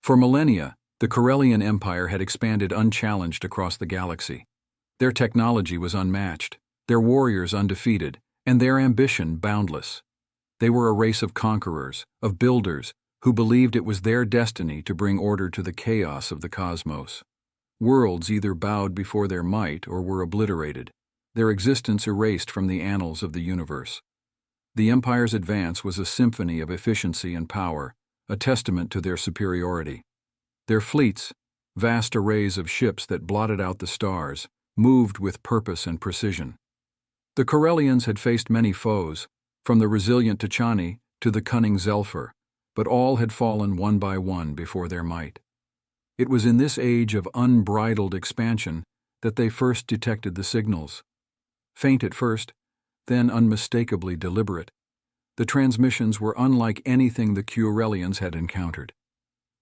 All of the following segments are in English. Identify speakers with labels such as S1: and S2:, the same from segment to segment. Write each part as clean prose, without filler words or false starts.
S1: For millennia, the Corellian Empire had expanded unchallenged across the galaxy. Their technology was unmatched, their warriors undefeated, and their ambition boundless. They were a race of conquerors, of builders, who believed it was their destiny to bring order to the chaos of the cosmos. Worlds either bowed before their might or were obliterated, their existence erased from the annals of the universe. The Empire's advance was a symphony of efficiency and power, a testament to their superiority. Their fleets, vast arrays of ships that blotted out the stars, moved with purpose and precision. The Corellians had faced many foes, from the resilient Tachani to the cunning Zelfur, but all had fallen one by one before their might. It was in this age of unbridled expansion that they first detected the signals. Faint at first, then unmistakably deliberate, the transmissions were unlike anything the Corellians had encountered.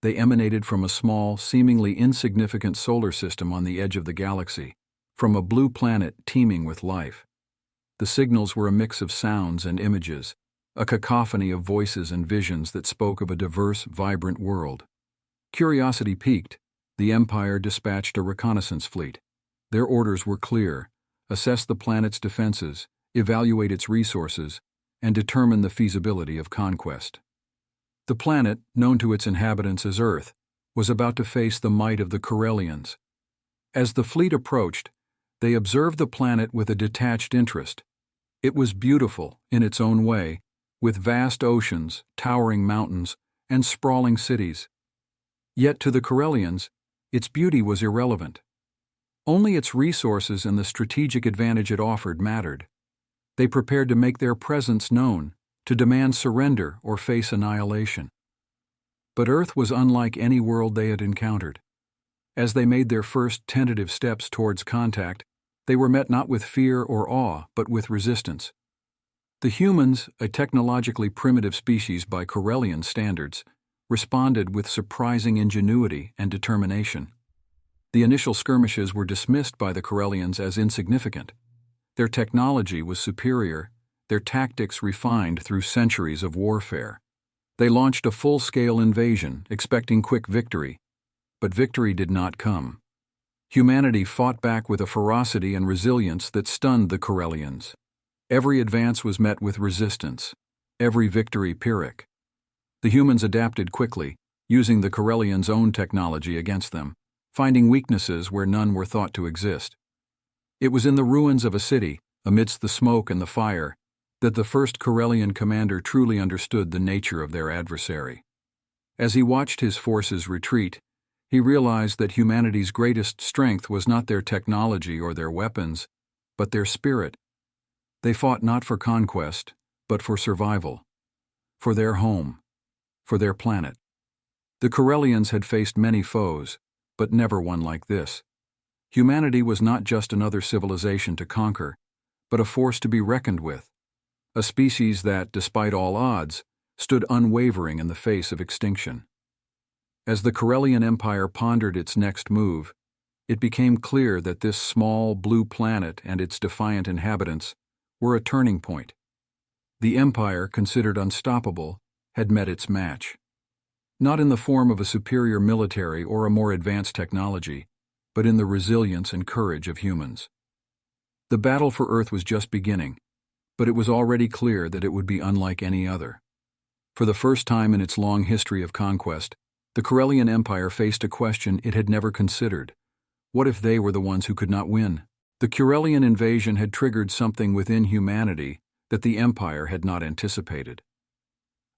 S1: They emanated from a small, seemingly insignificant solar system on the edge of the galaxy, from a blue planet teeming with life. The signals were a mix of sounds and images, a cacophony of voices and visions that spoke of a diverse, vibrant world. Curiosity piqued, the Empire dispatched a reconnaissance fleet. Their orders were clear: assess the planet's defenses, evaluate its resources, and determine the feasibility of conquest. The planet, known to its inhabitants as Earth, was about to face the might of the Corellians. As the fleet approached, they observed the planet with a detached interest. It was beautiful, in its own way, with vast oceans, towering mountains, and sprawling cities. Yet to the Corellians, its beauty was irrelevant. Only its resources and the strategic advantage it offered mattered. They prepared to make their presence known, to demand surrender or face annihilation. But Earth was unlike any world they had encountered. As they made their first tentative steps towards contact, they were met not with fear or awe, but with resistance. The humans, a technologically primitive species by Corellian standards, responded with surprising ingenuity and determination. The initial skirmishes were dismissed by the Corellians as insignificant. Their technology was superior, their tactics refined through centuries of warfare. They launched a full-scale invasion, expecting quick victory. But victory did not come. Humanity fought back with a ferocity and resilience that stunned the Corellians. Every advance was met with resistance, every victory Pyrrhic. The humans adapted quickly, using the Corellians' own technology against them, finding weaknesses where none were thought to exist. It was in the ruins of a city, amidst the smoke and the fire, that the first Corellian commander truly understood the nature of their adversary. As he watched his forces retreat, he realized that humanity's greatest strength was not their technology or their weapons, but their spirit. They fought not for conquest, but for survival, for their home, for their planet. The Corellians had faced many foes, but never one like this. Humanity was not just another civilization to conquer, but a force to be reckoned with, a species that, despite all odds, stood unwavering in the face of extinction. As the Corellian Empire pondered its next move, it became clear that this small blue planet and its defiant inhabitants were a turning point. The Empire, considered unstoppable, had met its match. Not in the form of a superior military or a more advanced technology, but in the resilience and courage of humans. The battle for Earth was just beginning, but it was already clear that it would be unlike any other. For the first time in its long history of conquest, the Corellian Empire faced a question it had never considered. What if they were the ones who could not win? The Corellian invasion had triggered something within humanity that the Empire had not anticipated.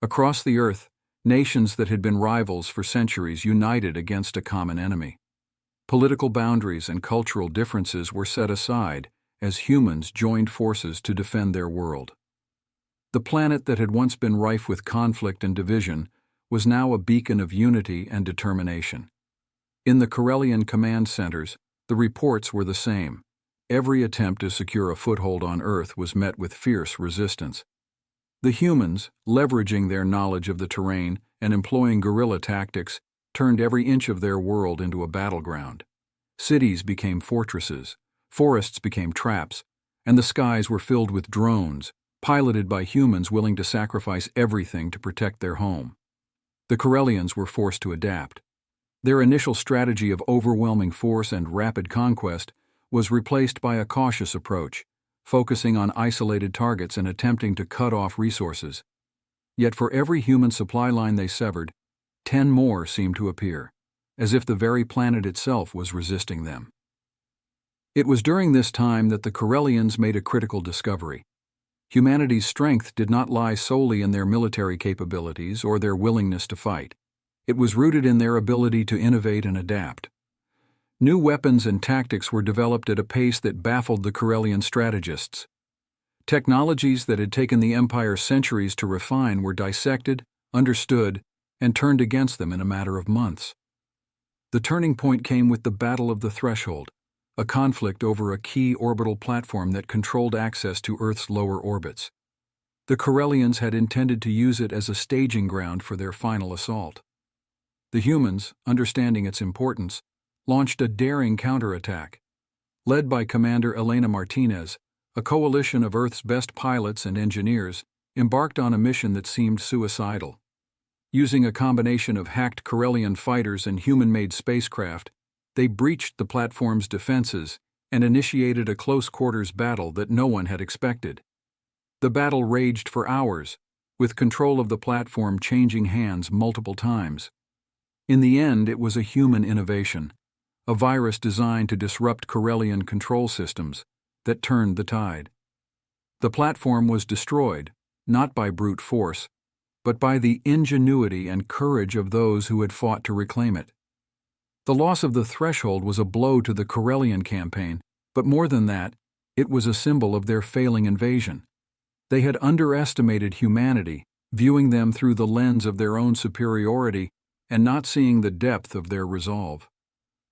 S1: Across the Earth, nations that had been rivals for centuries united against a common enemy. Political boundaries and cultural differences were set aside as humans joined forces to defend their world. The planet that had once been rife with conflict and division was now a beacon of unity and determination. In the Corellian command centers, the reports were the same. Every attempt to secure a foothold on Earth was met with fierce resistance. The humans, leveraging their knowledge of the terrain and employing guerrilla tactics, turned every inch of their world into a battleground. Cities became fortresses, forests became traps, and the skies were filled with drones, piloted by humans willing to sacrifice everything to protect their home. The Corellians were forced to adapt. Their initial strategy of overwhelming force and rapid conquest was replaced by a cautious approach, focusing on isolated targets and attempting to cut off resources. Yet for every human supply line they severed, 10 more seemed to appear, as if the very planet itself was resisting them. It was during this time that the Corellians made a critical discovery. Humanity's strength did not lie solely in their military capabilities or their willingness to fight. It was rooted in their ability to innovate and adapt. New weapons and tactics were developed at a pace that baffled the Corellian strategists. Technologies that had taken the Empire centuries to refine were dissected, understood, and turned against them in a matter of months. The turning point came with the Battle of the Threshold, a conflict over a key orbital platform that controlled access to Earth's lower orbits. The Corellians had intended to use it as a staging ground for their final assault. The humans, understanding its importance, launched a daring counterattack. Led by Commander Elena Martinez, a coalition of Earth's best pilots and engineers embarked on a mission that seemed suicidal. Using a combination of hacked Corellian fighters and human-made spacecraft, they breached the platform's defenses and initiated a close-quarters battle that no one had expected. The battle raged for hours, with control of the platform changing hands multiple times. In the end, it was a human innovation, a virus designed to disrupt Corellian control systems, that turned the tide. The platform was destroyed, not by brute force, but by the ingenuity and courage of those who had fought to reclaim it. The loss of the Threshold was a blow to the Corellian campaign, but more than that, it was a symbol of their failing invasion. They had underestimated humanity, viewing them through the lens of their own superiority and not seeing the depth of their resolve.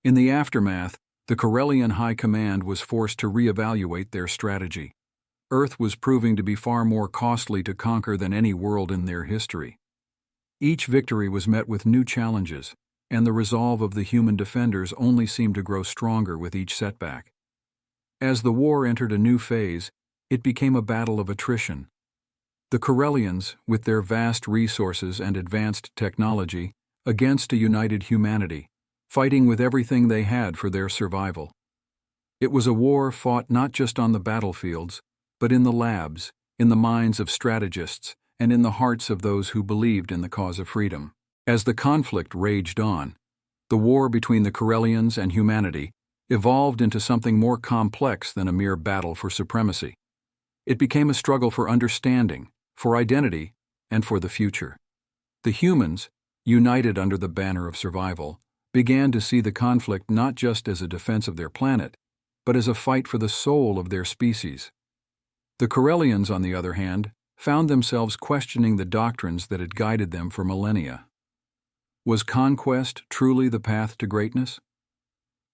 S1: In the aftermath, the Corellian High Command was forced to reevaluate their strategy. Earth was proving to be far more costly to conquer than any world in their history. Each victory was met with new challenges, and the resolve of the human defenders only seemed to grow stronger with each setback. As the war entered a new phase, it became a battle of attrition. The Corellians, with their vast resources and advanced technology, against a united humanity, fighting with everything they had for their survival. It was a war fought not just on the battlefields, but in the labs, in the minds of strategists, and in the hearts of those who believed in the cause of freedom. As the conflict raged on, the war between the Corellians and humanity evolved into something more complex than a mere battle for supremacy. It became a struggle for understanding, for identity, and for the future. The humans, united under the banner of survival, began to see the conflict not just as a defense of their planet, but as a fight for the soul of their species. The Corellians, on the other hand, found themselves questioning the doctrines that had guided them for millennia. Was conquest truly the path to greatness?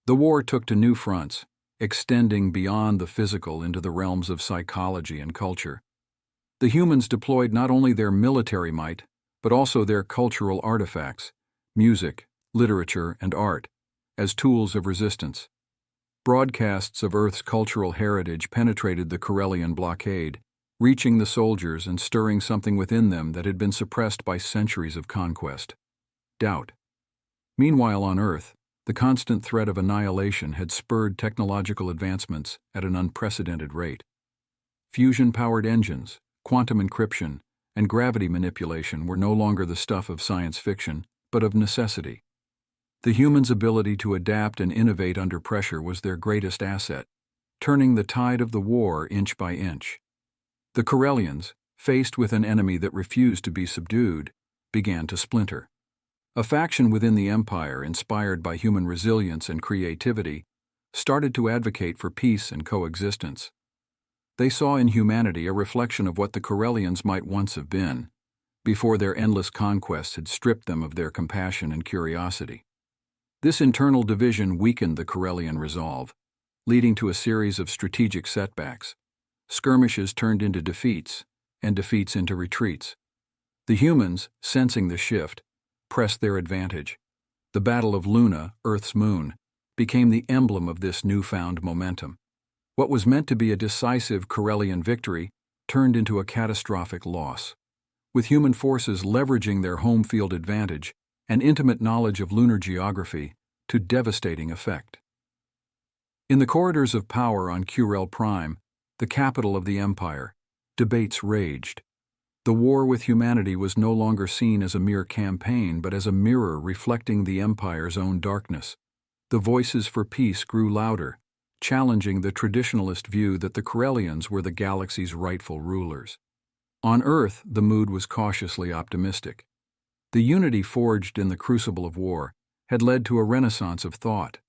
S1: The war took to new fronts, extending beyond the physical into the realms of psychology and culture. The humans deployed not only their military might, but also their cultural artifacts, music, literature, and art, as tools of resistance. Broadcasts of Earth's cultural heritage penetrated the Corellian blockade, reaching the soldiers and stirring something within them that had been suppressed by centuries of conquest: doubt. Meanwhile, on Earth, the constant threat of annihilation had spurred technological advancements at an unprecedented rate. Fusion-powered engines, quantum encryption, and gravity manipulation were no longer the stuff of science fiction, but of necessity. The humans' ability to adapt and innovate under pressure was their greatest asset, turning the tide of the war inch by inch. The Corellians, faced with an enemy that refused to be subdued, began to splinter. A faction within the Empire, inspired by human resilience and creativity, started to advocate for peace and coexistence. They saw in humanity a reflection of what the Corellians might once have been, before their endless conquests had stripped them of their compassion and curiosity. This internal division weakened the Corellian resolve, leading to a series of strategic setbacks. Skirmishes turned into defeats, and defeats into retreats. The humans, sensing the shift, pressed their advantage. The Battle of Luna, Earth's moon, became the emblem of this newfound momentum. What was meant to be a decisive Corellian victory turned into a catastrophic loss. With human forces leveraging their home field advantage and intimate knowledge of lunar geography to devastating effect. In the corridors of power on Curel Prime, the capital of the Empire, debates raged. The war with humanity was no longer seen as a mere campaign but as a mirror reflecting the Empire's own darkness. The voices for peace grew louder, challenging the traditionalist view that the Corellians were the galaxy's rightful rulers. On Earth, the mood was cautiously optimistic. The unity forged in the crucible of war had led to a renaissance of thought,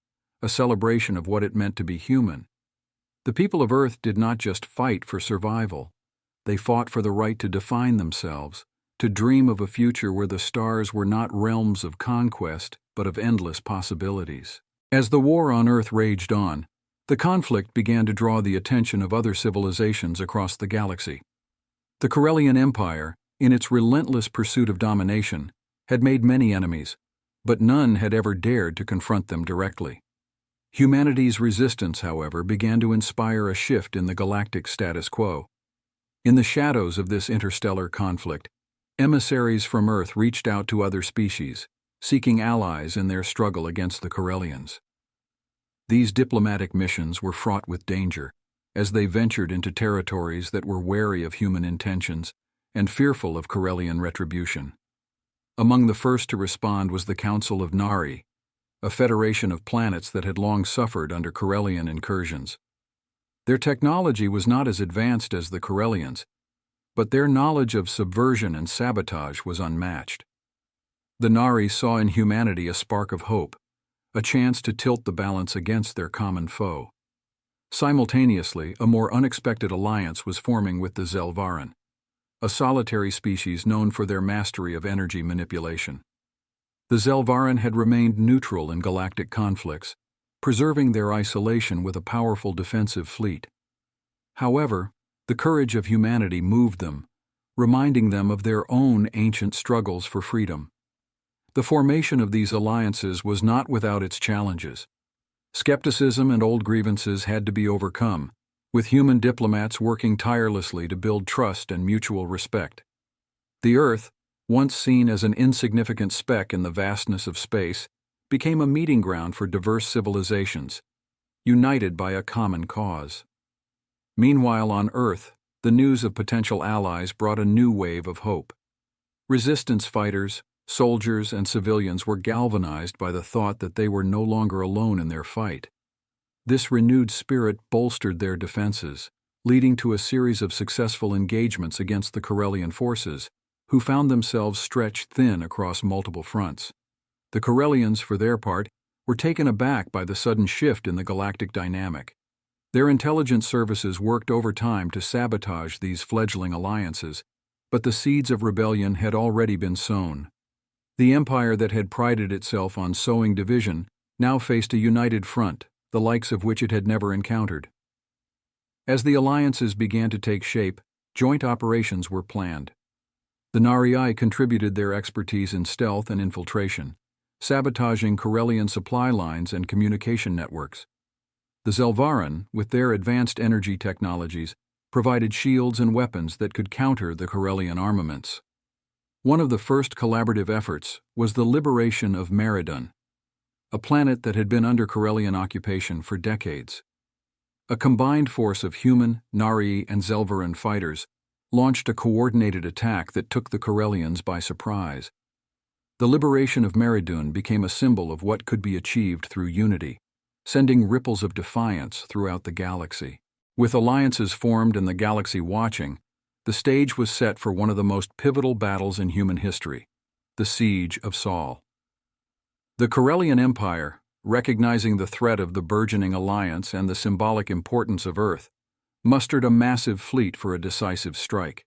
S1: a celebration of what it meant to be human. The people of Earth did not just fight for survival. They fought for the right to define themselves, to dream of a future where the stars were not realms of conquest but of endless possibilities. As the war on Earth raged on, the conflict began to draw the attention of other civilizations across the galaxy. The Corellian Empire, in its relentless pursuit of domination, had made many enemies, but none had ever dared to confront them directly. Humanity's resistance, however, began to inspire a shift in the galactic status quo. In the shadows of this interstellar conflict, emissaries from Earth reached out to other species, seeking allies in their struggle against the Corellians. These diplomatic missions were fraught with danger, as they ventured into territories that were wary of human intentions and fearful of Corellian retribution. Among the first to respond was the Council of Nari, a federation of planets that had long suffered under Corellian incursions. Their technology was not as advanced as the Corellians, but their knowledge of subversion and sabotage was unmatched. The Nari saw in humanity a spark of hope, a chance to tilt the balance against their common foe. Simultaneously, a more unexpected alliance was forming with the Zelvaran, a solitary species known for their mastery of energy manipulation. The Zelvaran had remained neutral in galactic conflicts, preserving their isolation with a powerful defensive fleet. However, the courage of humanity moved them, reminding them of their own ancient struggles for freedom. The formation of these alliances was not without its challenges. Skepticism and old grievances had to be overcome, with human diplomats working tirelessly to build trust and mutual respect. The Earth, once seen as an insignificant speck in the vastness of space, became a meeting ground for diverse civilizations, united by a common cause. Meanwhile, on Earth, the news of potential allies brought a new wave of hope. Resistance fighters, soldiers, and civilians were galvanized by the thought that they were no longer alone in their fight. This renewed spirit bolstered their defenses, leading to a series of successful engagements against the Corellian forces, who found themselves stretched thin across multiple fronts. The Corellians, for their part, were taken aback by the sudden shift in the galactic dynamic. Their intelligence services worked overtime to sabotage these fledgling alliances, but the seeds of rebellion had already been sown. The empire that had prided itself on sowing division now faced a united front, the likes of which it had never encountered. As the alliances began to take shape, joint operations were planned. The Nari contributed their expertise in stealth and infiltration, sabotaging Corellian supply lines and communication networks. The Zelvaran, with their advanced energy technologies, provided shields and weapons that could counter the Corellian armaments. One of the first collaborative efforts was the liberation of Meridon, a planet that had been under Corellian occupation for decades. A combined force of human, Nari, and Zelvaran fighters launched a coordinated attack that took the Corellians by surprise. The liberation of Meridon became a symbol of what could be achieved through unity, sending ripples of defiance throughout the galaxy. With alliances formed and the galaxy watching, the stage was set for one of the most pivotal battles in human history, the Siege of Sol. The Corellian Empire, recognizing the threat of the burgeoning alliance and the symbolic importance of Earth, mustered a massive fleet for a decisive strike.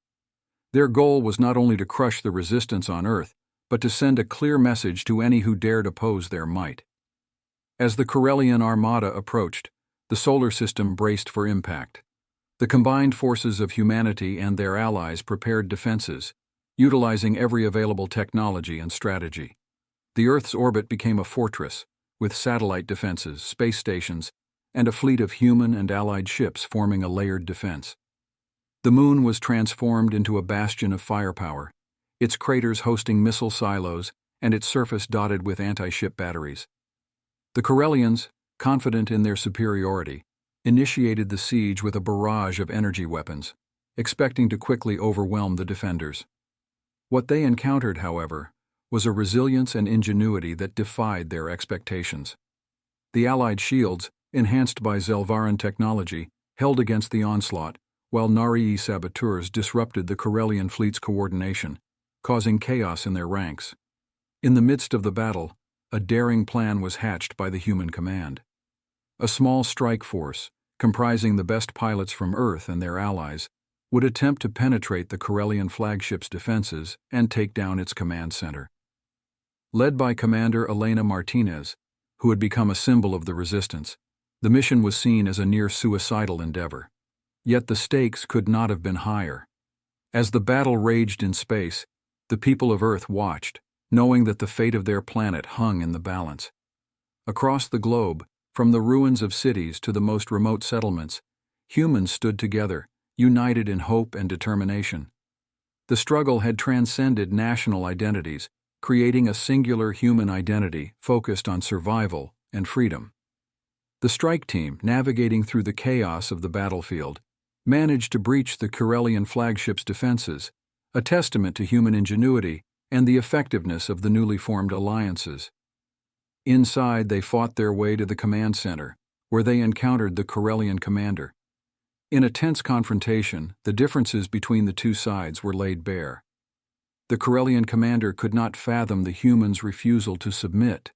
S1: Their goal was not only to crush the resistance on Earth, but to send a clear message to any who dared oppose their might. As the Corellian armada approached, the solar system braced for impact. The combined forces of humanity and their allies prepared defenses, utilizing every available technology and strategy. The Earth's orbit became a fortress, with satellite defenses, space stations, and a fleet of human and allied ships forming a layered defense. The Moon was transformed into a bastion of firepower, its craters hosting missile silos and its surface dotted with anti-ship batteries. The Corellians, confident in their superiority, initiated the siege with a barrage of energy weapons, expecting to quickly overwhelm the defenders. What they encountered, however, was a resilience and ingenuity that defied their expectations. The Allied shields, enhanced by Zelvaran technology, held against the onslaught, while Narii saboteurs disrupted the Corellian fleet's coordination, causing chaos in their ranks. In the midst of the battle, a daring plan was hatched by the human command. A small strike force, comprising the best pilots from Earth and their allies, would attempt to penetrate the Corellian flagship's defenses and take down its command center. Led by Commander Elena Martinez, who had become a symbol of the resistance, the mission was seen as a near-suicidal endeavor. Yet the stakes could not have been higher. As the battle raged in space, the people of Earth watched, knowing that the fate of their planet hung in the balance. Across the globe, from the ruins of cities to the most remote settlements, humans stood together, united in hope and determination. The struggle had transcended national identities, creating a singular human identity focused on survival and freedom. The strike team, navigating through the chaos of the battlefield, managed to breach the Corellian flagship's defenses, a testament to human ingenuity and the effectiveness of the newly formed alliances. Inside, they fought their way to the command center, where they encountered the Corellian commander. In a tense confrontation, the differences between the two sides were laid bare. The Corellian commander could not fathom the humans' refusal to submit,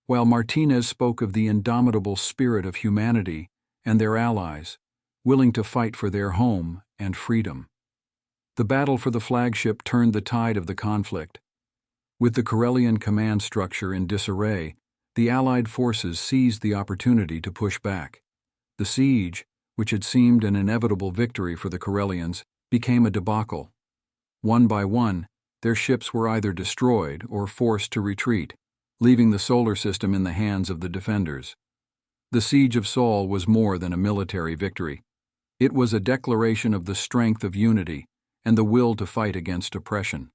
S1: while Martinez spoke of the indomitable spirit of humanity and their allies, willing to fight for their home and freedom. The battle for the flagship turned the tide of the conflict. With the Corellian command structure in disarray, the Allied forces seized the opportunity to push back. The siege, which had seemed an inevitable victory for the Corellians, became a debacle. One by one, their ships were either destroyed or forced to retreat, leaving the solar system in the hands of the defenders. The siege of Sol was more than a military victory. It was a declaration of the strength of unity and the will to fight against oppression.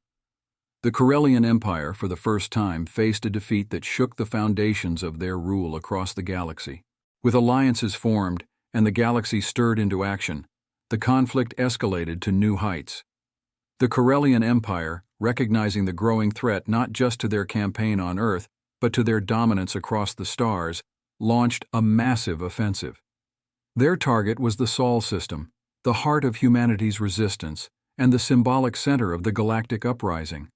S1: The Corellian Empire, for the first time, faced a defeat that shook the foundations of their rule across the galaxy. With alliances formed and the galaxy stirred into action, the conflict escalated to new heights. The Corellian Empire, recognizing the growing threat not just to their campaign on Earth, but to their dominance across the stars, launched a massive offensive. Their target was the Sol system, the heart of humanity's resistance, and the symbolic center of the galactic uprising.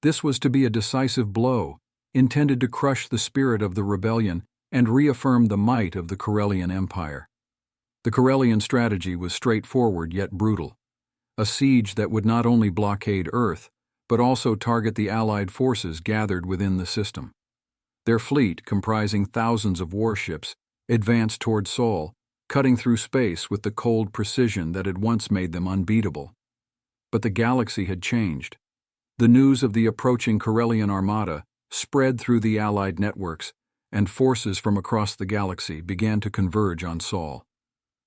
S1: This was to be a decisive blow, intended to crush the spirit of the rebellion and reaffirm the might of the Corellian Empire. The Corellian strategy was straightforward yet brutal, a siege that would not only blockade Earth, but also target the Allied forces gathered within the system. Their fleet, comprising thousands of warships, advanced toward Sol, cutting through space with the cold precision that had once made them unbeatable. But the galaxy had changed. The news of the approaching Corellian armada spread through the Allied networks, and forces from across the galaxy began to converge on Sol.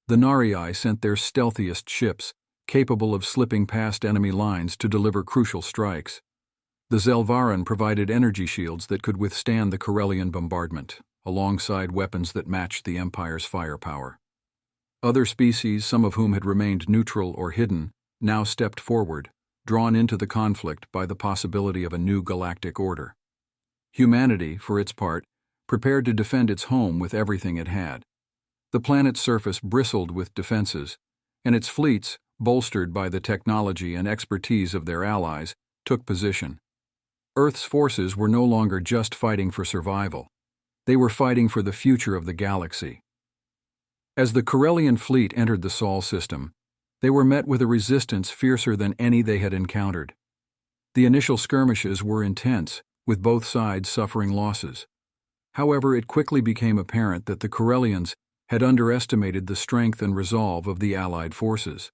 S1: The Narii sent their stealthiest ships, capable of slipping past enemy lines to deliver crucial strikes. The Zelvaran provided energy shields that could withstand the Corellian bombardment, alongside weapons that matched the Empire's firepower. Other species, some of whom had remained neutral or hidden, now stepped forward, drawn into the conflict by the possibility of a new galactic order. Humanity, for its part, prepared to defend its home with everything it had. The planet's surface bristled with defenses, and its fleets, bolstered by the technology and expertise of their allies, took position. Earth's forces were no longer just fighting for survival. They were fighting for the future of the galaxy. As the Corellian fleet entered the Sol system, they were met with a resistance fiercer than any they had encountered. The initial skirmishes were intense, with both sides suffering losses. However, it quickly became apparent that the Corellians had underestimated the strength and resolve of the Allied forces.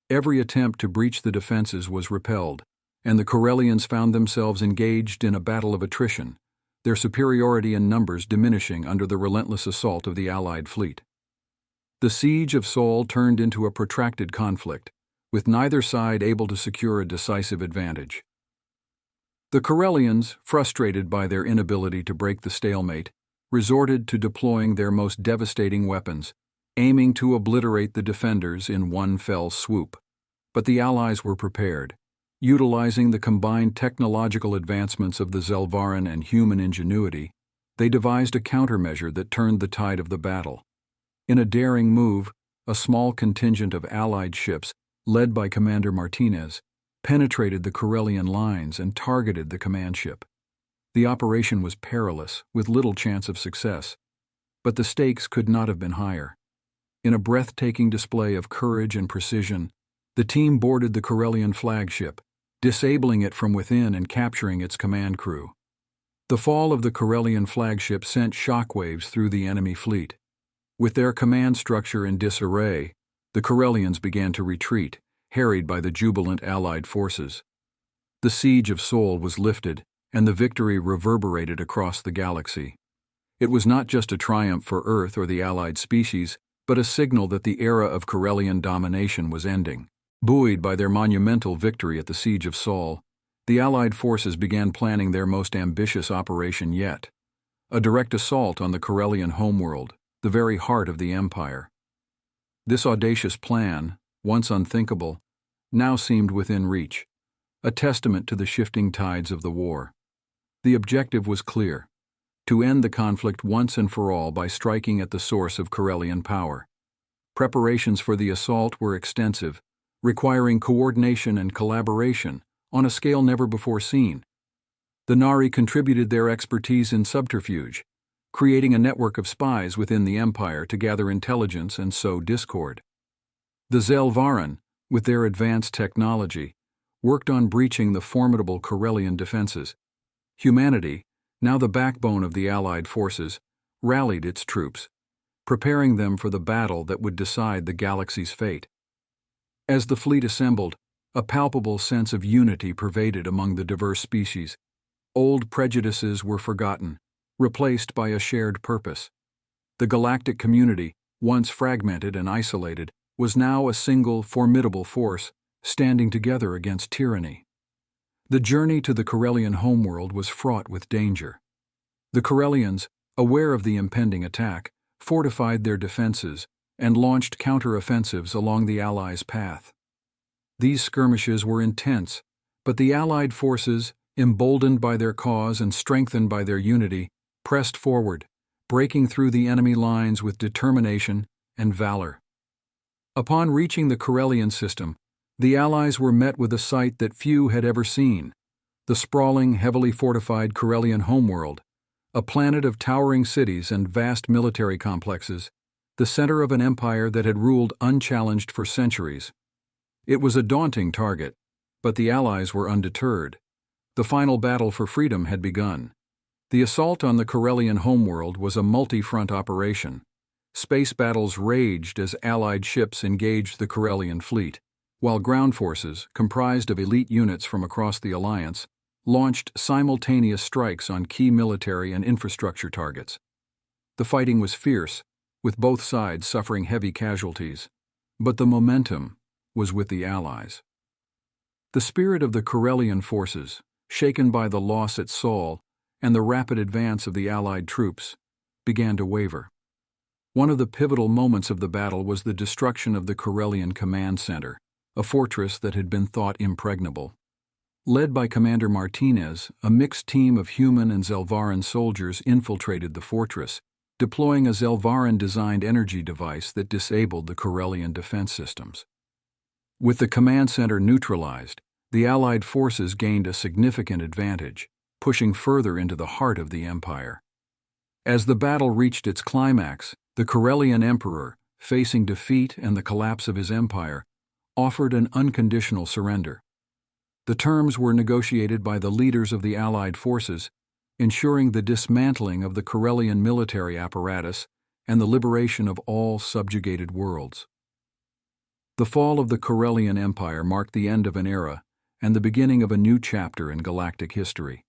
S1: Every attempt to breach the defenses was repelled, and the Corellians found themselves engaged in a battle of attrition, their superiority in numbers diminishing under the relentless assault of the Allied fleet. The siege of Sol turned into a protracted conflict, with neither side able to secure a decisive advantage. The Corellians, frustrated by their inability to break the stalemate, resorted to deploying their most devastating weapons, aiming to obliterate the defenders in one fell swoop. But the Allies were prepared. Utilizing the combined technological advancements of the Zelvaran and human ingenuity, they devised a countermeasure that turned the tide of the battle. In a daring move, a small contingent of Allied ships, led by Commander Martinez, penetrated the Corellian lines and targeted the command ship. The operation was perilous, with little chance of success, but the stakes could not have been higher. In a breathtaking display of courage and precision, the team boarded the Corellian flagship, disabling it from within and capturing its command crew. The fall of the Corellian flagship sent shockwaves through the enemy fleet. With their command structure in disarray, the Corellians began to retreat, harried by the jubilant Allied forces. The siege of Seoul was lifted, and the victory reverberated across the galaxy. It was not just a triumph for Earth or the Allied species, but a signal that the era of Corellian domination was ending. Buoyed by their monumental victory at the Siege of Seoul, the Allied forces began planning their most ambitious operation yet, a direct assault on the Corellian homeworld, the very heart of the Empire. This audacious plan, once unthinkable, now seemed within reach, a testament to the shifting tides of the war. The objective was clear: to end the conflict once and for all by striking at the source of Corellian power. Preparations for the assault were extensive, requiring coordination and collaboration on a scale never before seen. The Nari contributed their expertise in subterfuge, creating a network of spies within the Empire to gather intelligence and sow discord. The Zelvaran, with their advanced technology, worked on breaching the formidable Corellian defenses. Humanity, now the backbone of the Allied forces, rallied its troops, preparing them for the battle that would decide the galaxy's fate. As the fleet assembled, a palpable sense of unity pervaded among the diverse species. Old prejudices were forgotten, replaced by a shared purpose. The galactic community, once fragmented and isolated, was now a single, formidable force, standing together against tyranny. The journey to the Corellian homeworld was fraught with danger. The Corellians, aware of the impending attack, fortified their defenses and launched counter-offensives along the Allies' path. These skirmishes were intense, but the Allied forces, emboldened by their cause and strengthened by their unity, pressed forward, breaking through the enemy lines with determination and valor. Upon reaching the Corellian system, the Allies were met with a sight that few had ever seen: the sprawling, heavily fortified Corellian homeworld, a planet of towering cities and vast military complexes, the center of an empire that had ruled unchallenged for centuries. It was a daunting target, but the Allies were undeterred. The final battle for freedom had begun. The assault on the Corellian homeworld was a multi-front operation. Space battles raged as Allied ships engaged the Corellian fleet, while ground forces, comprised of elite units from across the Alliance, launched simultaneous strikes on key military and infrastructure targets. The fighting was fierce, with both sides suffering heavy casualties, but the momentum was with the Allies. The spirit of the Corellian forces, shaken by the loss at Seoul and the rapid advance of the Allied troops, began to waver. One of the pivotal moments of the battle was the destruction of the Corellian command center, a fortress that had been thought impregnable. Led by Commander Martinez, a mixed team of human and Zelvaran soldiers infiltrated the fortress, deploying a Zelvaran-designed energy device that disabled the Corellian defense systems. With the command center neutralized, the Allied forces gained a significant advantage, pushing further into the heart of the Empire. As the battle reached its climax, the Corellian Emperor, facing defeat and the collapse of his empire, offered an unconditional surrender. The terms were negotiated by the leaders of the Allied forces, ensuring the dismantling of the Corellian military apparatus and the liberation of all subjugated worlds. The fall of the Corellian Empire marked the end of an era and the beginning of a new chapter in galactic history.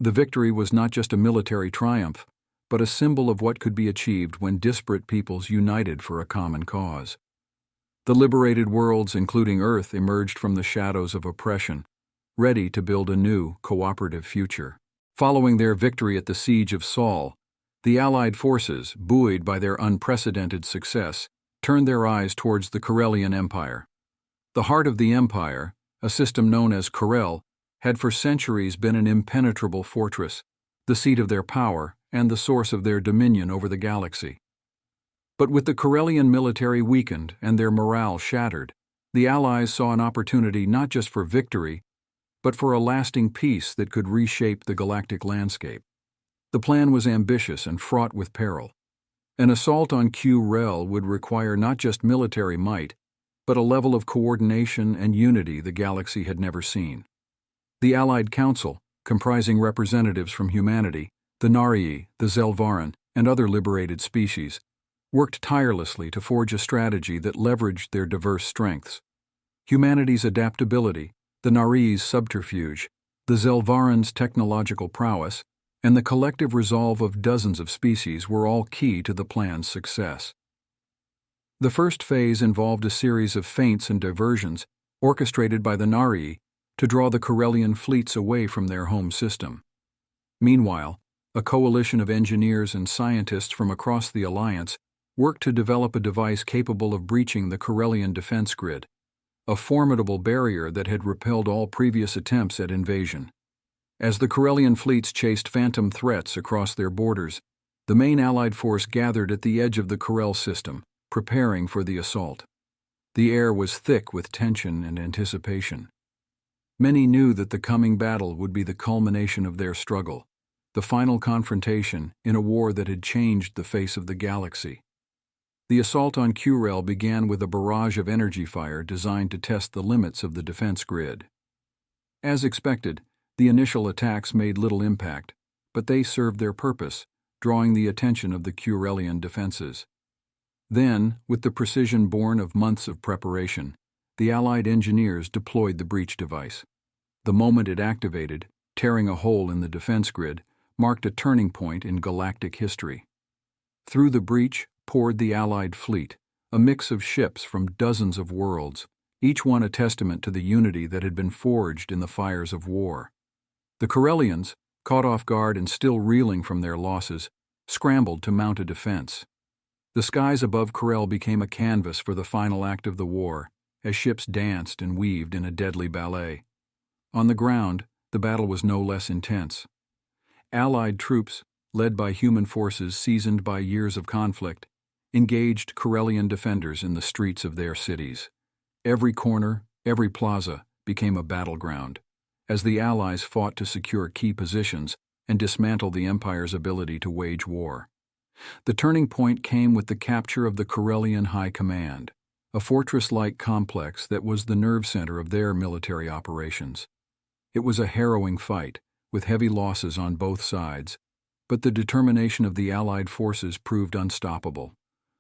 S1: The victory was not just a military triumph, but a symbol of what could be achieved when disparate peoples united for a common cause. The liberated worlds, including Earth, emerged from the shadows of oppression, ready to build a new, cooperative future. Following their victory at the Siege of Sol, the Allied forces, buoyed by their unprecedented success, turned their eyes towards the Karelian Empire. The heart of the empire, a system known as Karel, had for centuries been an impenetrable fortress, the seat of their power and the source of their dominion over the galaxy. But with the Karelian military weakened and their morale shattered, the Allies saw an opportunity not just for victory, but for a lasting peace that could reshape the galactic landscape. The plan was ambitious and fraught with peril. An assault on Q-Rel would require not just military might, but a level of coordination and unity the galaxy had never seen. The Allied Council, comprising representatives from humanity, the Narii, the Zelvaran, and other liberated species, worked tirelessly to forge a strategy that leveraged their diverse strengths. Humanity's adaptability, the Narii's subterfuge, the Zelvaran's technological prowess, and the collective resolve of dozens of species were all key to the plan's success. The first phase involved a series of feints and diversions orchestrated by the Narii to draw the Karelian fleets away from their home system. Meanwhile, a coalition of engineers and scientists from across the Alliance worked to develop a device capable of breaching the Karelian defense grid, a formidable barrier that had repelled all previous attempts at invasion. As the Karelian fleets chased phantom threats across their borders, the main Allied force gathered at the edge of the Karel system, preparing for the assault. The air was thick with tension and anticipation. Many knew that the coming battle would be the culmination of their struggle, the final confrontation in a war that had changed the face of the galaxy. The assault on Q-Rel began with a barrage of energy fire designed to test the limits of the defense grid. As expected, the initial attacks made little impact, but they served their purpose, drawing the attention of the Q-Relian defenses. Then, with the precision born of months of preparation, the Allied engineers deployed the breach device. The moment it activated, tearing a hole in the defense grid, marked a turning point in galactic history. Through the breach poured the Allied fleet, a mix of ships from dozens of worlds, each one a testament to the unity that had been forged in the fires of war. The Karelians, caught off guard and still reeling from their losses, scrambled to mount a defense. The skies above Karel became a canvas for the final act of the war, as ships danced and weaved in a deadly ballet. On the ground, the battle was no less intense. Allied troops, led by human forces seasoned by years of conflict, engaged Karelian defenders in the streets of their cities. Every corner, every plaza became a battleground, as the Allies fought to secure key positions and dismantle the Empire's ability to wage war. The turning point came with the capture of the Karelian High Command, a fortress-like complex that was the nerve center of their military operations. It was a harrowing fight, with heavy losses on both sides, but the determination of the Allied forces proved unstoppable.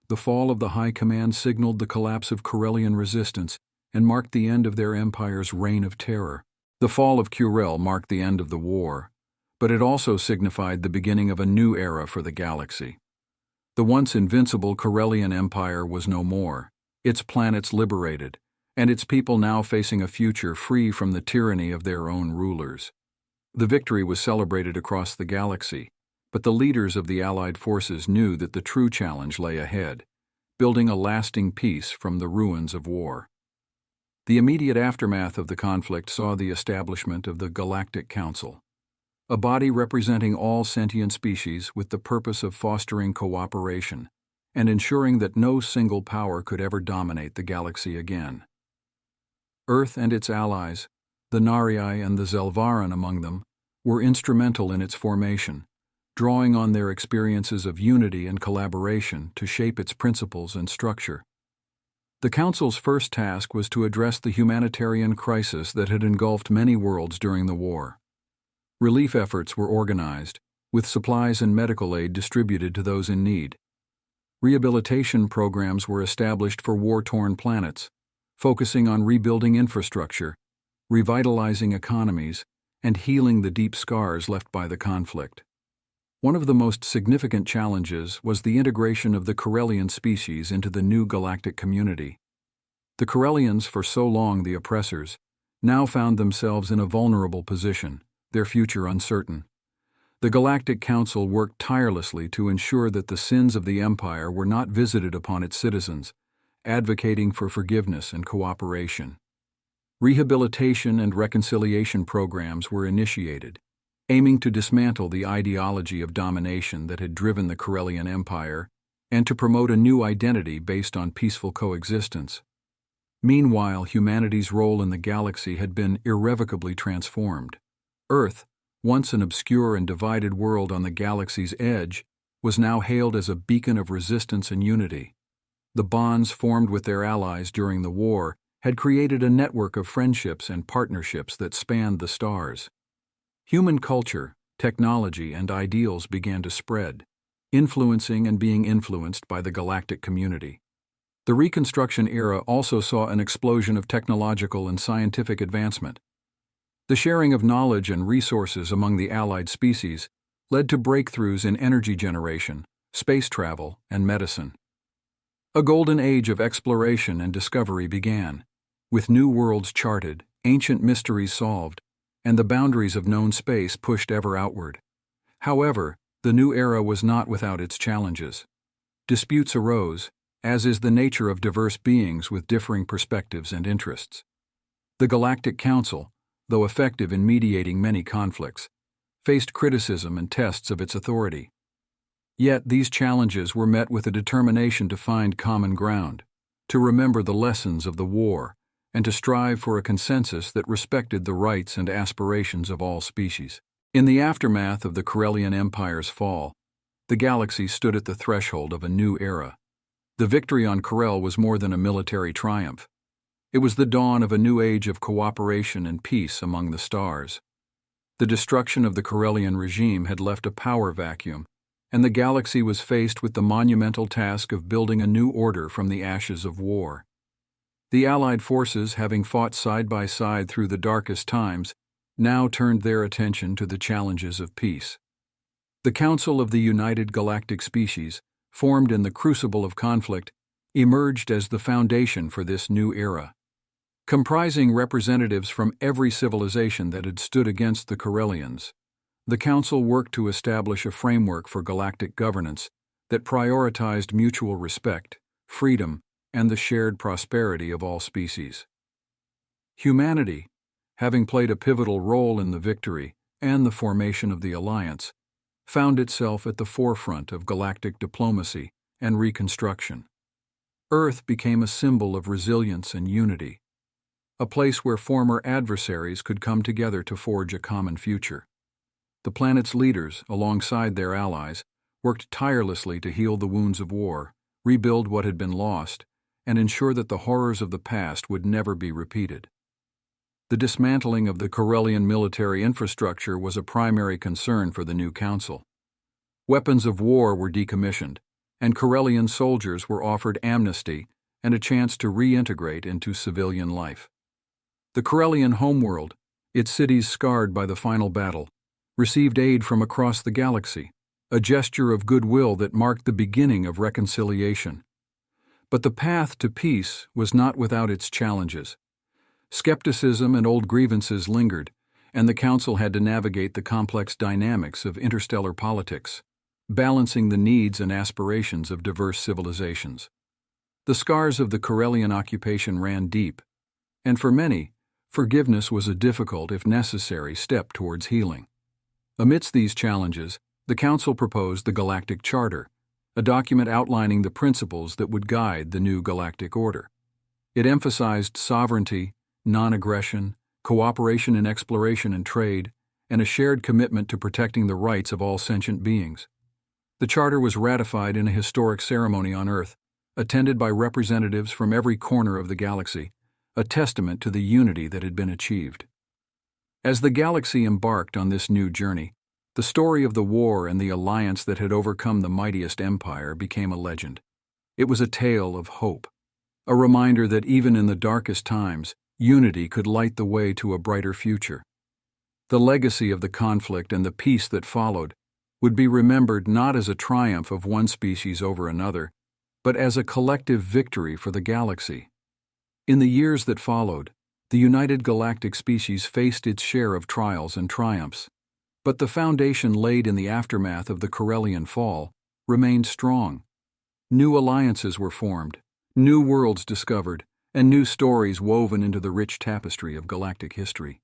S1: The fall of the High Command signaled the collapse of Karelian resistance and marked the end of their empire's reign of terror. The fall of Q-Rel marked the end of the war, but it also signified the beginning of a new era for the galaxy. The once invincible Karelian Empire was no more, its planets liberated, and its people now facing a future free from the tyranny of their own rulers. The victory was celebrated across the galaxy, but the leaders of the Allied forces knew that the true challenge lay ahead, building a lasting peace from the ruins of war. The immediate aftermath of the conflict saw the establishment of the Galactic Council, a body representing all sentient species with the purpose of fostering cooperation and ensuring that no single power could ever dominate the galaxy again. Earth and its allies, the Narii and the Zelvaran among them, were instrumental in its formation, drawing on their experiences of unity and collaboration to shape its principles and structure. The Council's first task was to address the humanitarian crisis that had engulfed many worlds during the war. Relief efforts were organized, with supplies and medical aid distributed to those in need. Rehabilitation programs were established for war-torn planets, focusing on rebuilding infrastructure, revitalizing economies, and healing the deep scars left by the conflict. One of the most significant challenges was the integration of the Karelian species into the new galactic community. The Karelians, for so long the oppressors, now found themselves in a vulnerable position, their future uncertain. The Galactic Council worked tirelessly to ensure that the sins of the Empire were not visited upon its citizens, advocating for forgiveness and cooperation. Rehabilitation and reconciliation programs were initiated, aiming to dismantle the ideology of domination that had driven the Corellian Empire and to promote a new identity based on peaceful coexistence. Meanwhile, humanity's role in the galaxy had been irrevocably transformed. Earth, once an obscure and divided world on the galaxy's edge, was now hailed as a beacon of resistance and unity. The bonds formed with their allies during the war had created a network of friendships and partnerships that spanned the stars. Human culture, technology, and ideals began to spread, influencing and being influenced by the galactic community. The Reconstruction era also saw an explosion of technological and scientific advancement. The sharing of knowledge and resources among the allied species led to breakthroughs in energy generation, space travel, and medicine. A golden age of exploration and discovery began, with new worlds charted, ancient mysteries solved, and the boundaries of known space pushed ever outward. However, the new era was not without its challenges. Disputes arose, as is the nature of diverse beings with differing perspectives and interests. The Galactic Council, though effective in mediating many conflicts, faced criticism and tests of its authority. Yet these challenges were met with a determination to find common ground, to remember the lessons of the war, and to strive for a consensus that respected the rights and aspirations of all species. In the aftermath of the Corellian Empire's fall, the galaxy stood at the threshold of a new era. The victory on Corel was more than a military triumph. It was the dawn of a new age of cooperation and peace among the stars. The destruction of the Corellian regime had left a power vacuum, and the galaxy was faced with the monumental task of building a new order from the ashes of war. The Allied forces, having fought side by side through the darkest times, now turned their attention to the challenges of peace. The Council of the United Galactic Species, formed in the crucible of conflict, emerged as the foundation for this new era. Comprising representatives from every civilization that had stood against the Corellians, the Council worked to establish a framework for galactic governance that prioritized mutual respect, freedom, and the shared prosperity of all species. Humanity, having played a pivotal role in the victory and the formation of the Alliance, found itself at the forefront of galactic diplomacy and reconstruction. Earth became a symbol of resilience and unity, a place where former adversaries could come together to forge a common future. The planet's leaders, alongside their allies, worked tirelessly to heal the wounds of war, rebuild what had been lost, and ensure that the horrors of the past would never be repeated. The dismantling of the Corellian military infrastructure was a primary concern for the new council. Weapons of war were decommissioned, and Corellian soldiers were offered amnesty and a chance to reintegrate into civilian life. The Corellian homeworld, its cities scarred by the final battle, received aid from across the galaxy, a gesture of goodwill that marked the beginning of reconciliation. But the path to peace was not without its challenges. Skepticism and old grievances lingered, and the Council had to navigate the complex dynamics of interstellar politics, balancing the needs and aspirations of diverse civilizations. The scars of the Corellian occupation ran deep, and for many, forgiveness was a difficult, if necessary, step towards healing. Amidst these challenges, the Council proposed the Galactic Charter, a document outlining the principles that would guide the new galactic order. It emphasized sovereignty, non-aggression, cooperation in exploration and trade, and a shared commitment to protecting the rights of all sentient beings. The Charter was ratified in a historic ceremony on Earth, attended by representatives from every corner of the galaxy, a testament to the unity that had been achieved. As the galaxy embarked on this new journey, the story of the war and the alliance that had overcome the mightiest empire became a legend. It was a tale of hope, a reminder that even in the darkest times, unity could light the way to a brighter future. The legacy of the conflict and the peace that followed would be remembered not as a triumph of one species over another, but as a collective victory for the galaxy. In the years that followed, The united galactic species faced its share of trials and triumphs. But the foundation laid in the aftermath of the Corellian fall remained strong. New alliances were formed, new worlds discovered, and new stories woven into the rich tapestry of galactic history.